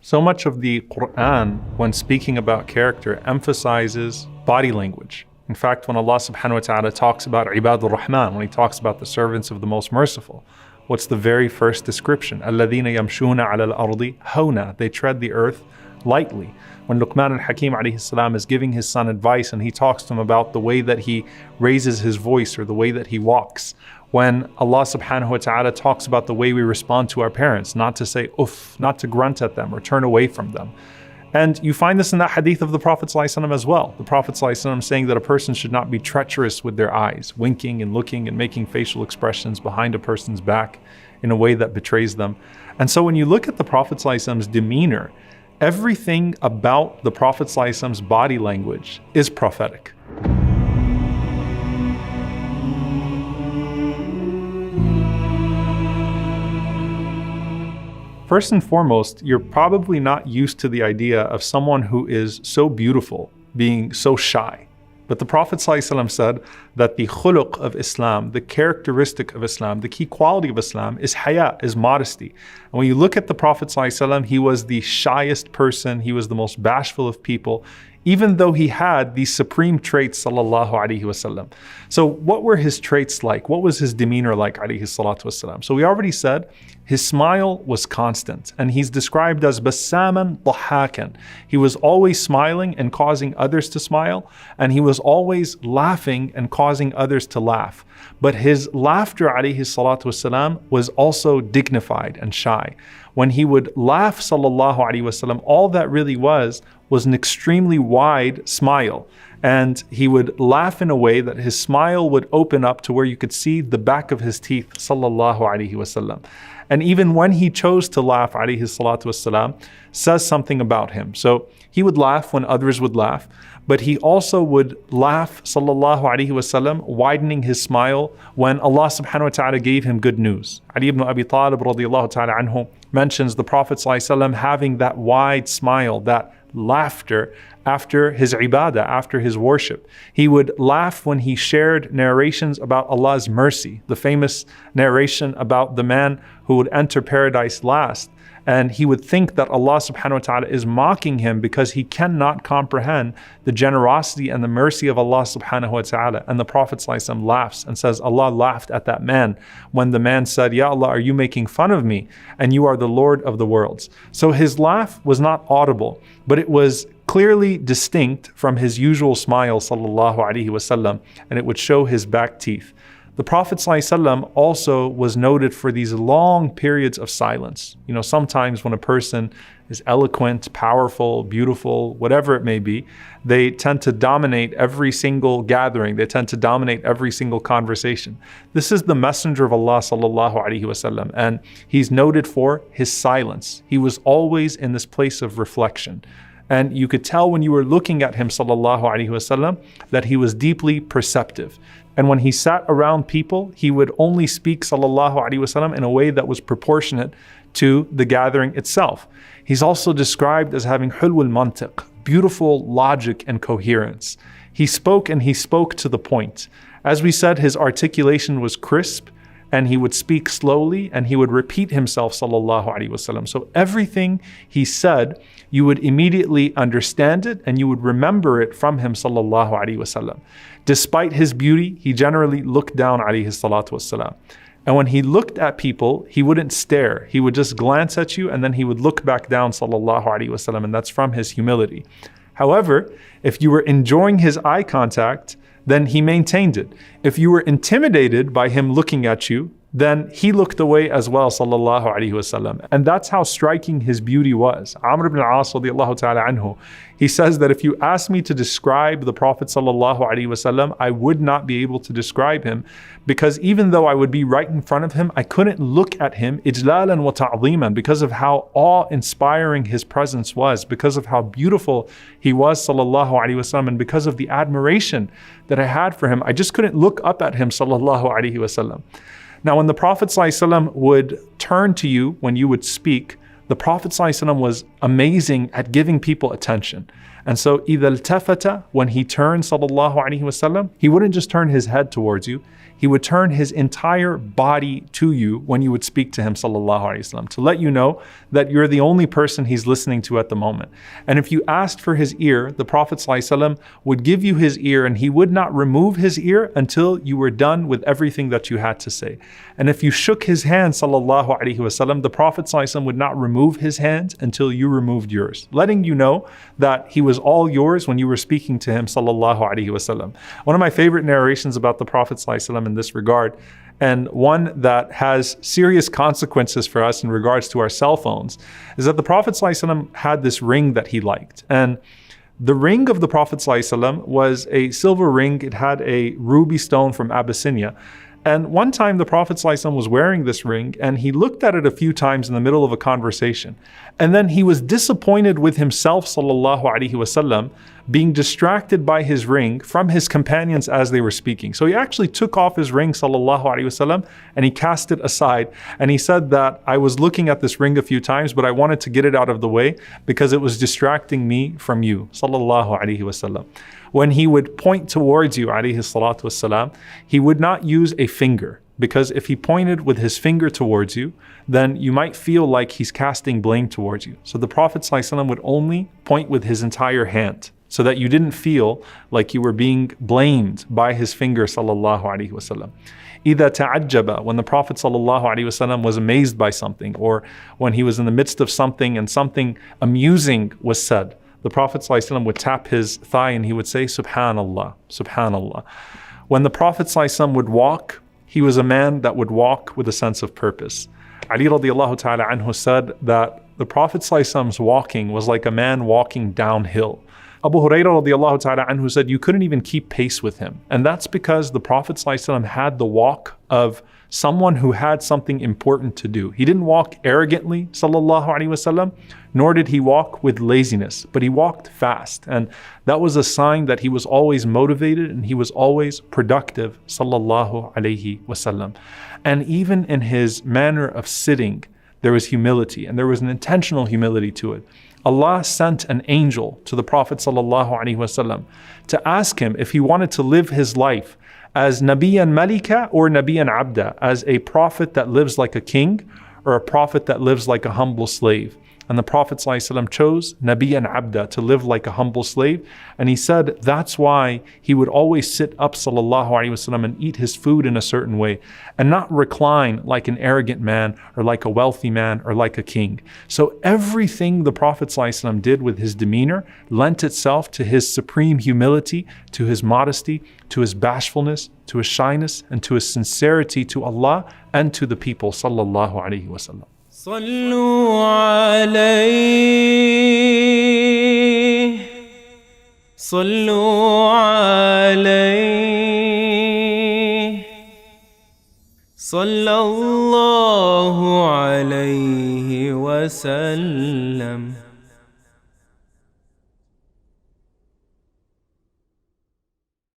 So much of the Qur'an, when speaking about character, emphasizes body language. In fact, when Allah subhanahu wa ta'ala talks about Ibadur Rahman, when He talks about the servants of the Most Merciful, what's the very first description? الَّذِينَ يَمْشُونَ عَلَى الْأَرْضِ هَوْنًا. They tread the earth lightly. When Luqman al-Hakim alayhi salam is giving his son advice and he talks to him about the way that he raises his voice or the way that he walks. When Allah subhanahu wa ta'ala talks about the way we respond to our parents, not to say uff, not to grunt at them or turn away from them. And you find this in that hadith of the Prophet ﷺ as well. The Prophet ﷺ saying that a person should not be treacherous with their eyes, winking and looking and making facial expressions behind a person's back in a way that betrays them. And so when you look at the Prophet ﷺ's demeanor, everything about the Prophet ﷺ's body language is prophetic. First and foremost, you're probably not used to the idea of someone who is so beautiful being so shy. But the Prophet ﷺ said that the khuluq of Islam, the characteristic of Islam, the key quality of Islam is haya, is modesty. And when you look at the Prophet ﷺ, he was the shyest person, he was the most bashful of people, even though he had these supreme traits, sallallahu alaihi wasallam. So what were his traits like? What was his demeanor like, alayhi salatu wasalam? So we already said his smile was constant, and he's described as bassaman dahakan. He was always smiling and causing others to smile, and he was always laughing and causing others to laugh. But his laughter, alayhi salatu wasalam, was also dignified and shy. When he would laugh, sallallahu alaihi wasallam, all that really was an extremely wide smile. And he would laugh in a way that his smile would open up to where you could see the back of his teeth, sallallahu alaihi wasallam. And even when he chose to laugh, alayhi salatu wasalam, says something about him. So he would laugh when others would laugh, but he also would laugh, sallallahu alaihi wasallam, widening his smile when Allah subhanahu wa ta'ala gave him good news. Ali ibn Abi Talib radiyallahu ta'ala anhu mentions the Prophet sallallahu alaihi wasallam having that wide smile, that laughter after his ibadah, after his worship. He would laugh when he shared narrations about Allah's mercy, the famous narration about the man who would enter paradise last. And he would think that Allah subhanahu wa ta'ala is mocking him because he cannot comprehend the generosity and the mercy of Allah subhanahu wa ta'ala. And the Prophet ﷺ laughs and says, Allah laughed at that man when the man said, Ya Allah, are you making fun of me? And you are the Lord of the worlds. So his laugh was not audible, but it was clearly distinct from his usual smile, sallallahu alaihi wasallam, and it would show his back teeth. The Prophet ﷺ also was noted for these long periods of silence. You know, sometimes when a person is eloquent, powerful, beautiful, whatever it may be, they tend to dominate every single gathering. They tend to dominate every single conversation. This is the Messenger of Allah sallallahu alaihi wasallam, and he's noted for his silence. He was always in this place of reflection. And you could tell when you were looking at him, sallallahu alaihi wasallam, that he was deeply perceptive. And when he sat around people, he would only speak, sallallahu alaihi wasallam, in a way that was proportionate to the gathering itself. He's also described as having hulwul mantiq, beautiful logic and coherence. He spoke to the point. As we said, his articulation was crisp, and he would speak slowly, and he would repeat himself, sallallahu alaihi wasallam. So everything he said, you would immediately understand it, and you would remember it from him, sallallahu alaihi wasallam. Despite his beauty, he generally looked down, alayhi salatu wasalam. And when he looked at people, he wouldn't stare. He would just glance at you, and then he would look back down, sallallahu alaihi wasallam, and that's from his humility. However, if you were enjoying his eye contact, then he maintained it. If you were intimidated by him looking at you, then he looked away as well, sallallahu alaihi wasallam. And that's how striking his beauty was. Amr ibn al-As radiyallahu ta'ala anhu, he says that if you ask me to describe the Prophet sallallahu alaihi wasallam, I would not be able to describe him, because even though I would be right in front of him, I couldn't look at him ijlalan wa ta'ziman, because of how awe-inspiring his presence was, because of how beautiful he was, sallallahu alaihi wasallam, and because of the admiration that I had for him. I just couldn't look up at him, sallallahu alaihi wasallam. Now, when the Prophet ﷺ would turn to you when you would speak, The Prophet ﷺ was amazing at giving people attention. And so, إِذَا الْتَفَتَ, when he turned sallallahu alaihi wasallam, he wouldn't just turn his head towards you, he would turn his entire body to you when you would speak to him sallallahu alaihi wasallam, to let you know that you're the only person he's listening to at the moment. And if you asked for his ear, the Prophet ﷺ would give you his ear, and he would not remove his ear until you were done with everything that you had to say. And if you shook his hand sallallahu alaihi wasallam, the Prophet ﷺ would not remove his hand until you removed yours, letting you know that he was all yours when you were speaking to him sallallahu alaihi wasallam. One of my favorite narrations about the Prophet ﷺ in this regard, and one that has serious consequences for us in regards to our cell phones, is that the Prophet ﷺ had this ring that he liked. And the ring of the Prophet ﷺ was a silver ring. It had a ruby stone from Abyssinia. And one time the Prophet ﷺ was wearing this ring, and he looked at it a few times in the middle of a conversation. And then he was disappointed with himself sallallahu alaihi wasallam, being distracted by his ring from his companions as they were speaking. So he actually took off his ring sallallahu alaihi wasallam and he cast it aside. And he said that, I was looking at this ring a few times, but I wanted to get it out of the way because it was distracting me from you sallallahu alaihi wasallam. When he would point towards you, alayhi salatu wassalam, he would not use a finger, because if he pointed with his finger towards you, then you might feel like he's casting blame towards you. So the Prophet ﷺ would only point with his entire hand, so that you didn't feel like you were being blamed by his finger sallallahu alaihi wasallam. إِذَا تَعَجَّبَ, when the Prophet sallallahu alaihi wasallam was amazed by something, or when he was in the midst of something and something amusing was said, the Prophet ﷺ would tap his thigh and he would say, Subhanallah, Subhanallah. When the Prophet ﷺ would walk, he was a man that would walk with a sense of purpose. Ali radiallahu ta'ala anhu said that the Prophet ﷺ's walking was like a man walking downhill. Abu Hurairah radiallahu ta'ala anhu said you couldn't even keep pace with him. And that's because the Prophet ﷺ had the walk of someone who had something important to do. He didn't walk arrogantly, sallallahu alaihi wasallam, nor did he walk with laziness, but he walked fast. And that was a sign that he was always motivated and he was always productive, sallallahu alaihi wasallam. And even in his manner of sitting, there was humility, and there was an intentional humility to it. Allah sent an angel to the Prophet sallallahu alaihi wasallam to ask him if he wanted to live his life as Nabiyan Malika or Nabiyan Abda, as a prophet that lives like a king or a prophet that lives like a humble slave. And the Prophet ﷺ chose Nabiyan Abda, to live like a humble slave. And he said that's why he would always sit up sallallahu alaihi wasallam and eat his food in a certain way, and not recline like an arrogant man or like a wealthy man or like a king. So everything the Prophet ﷺ did with his demeanor lent itself to his supreme humility, to his modesty, to his bashfulness, to his shyness, and to his sincerity to Allah and to the people sallallahu alaihi wasallam. صلوا عليه صلوا عليه صلى الله عليه وسلم.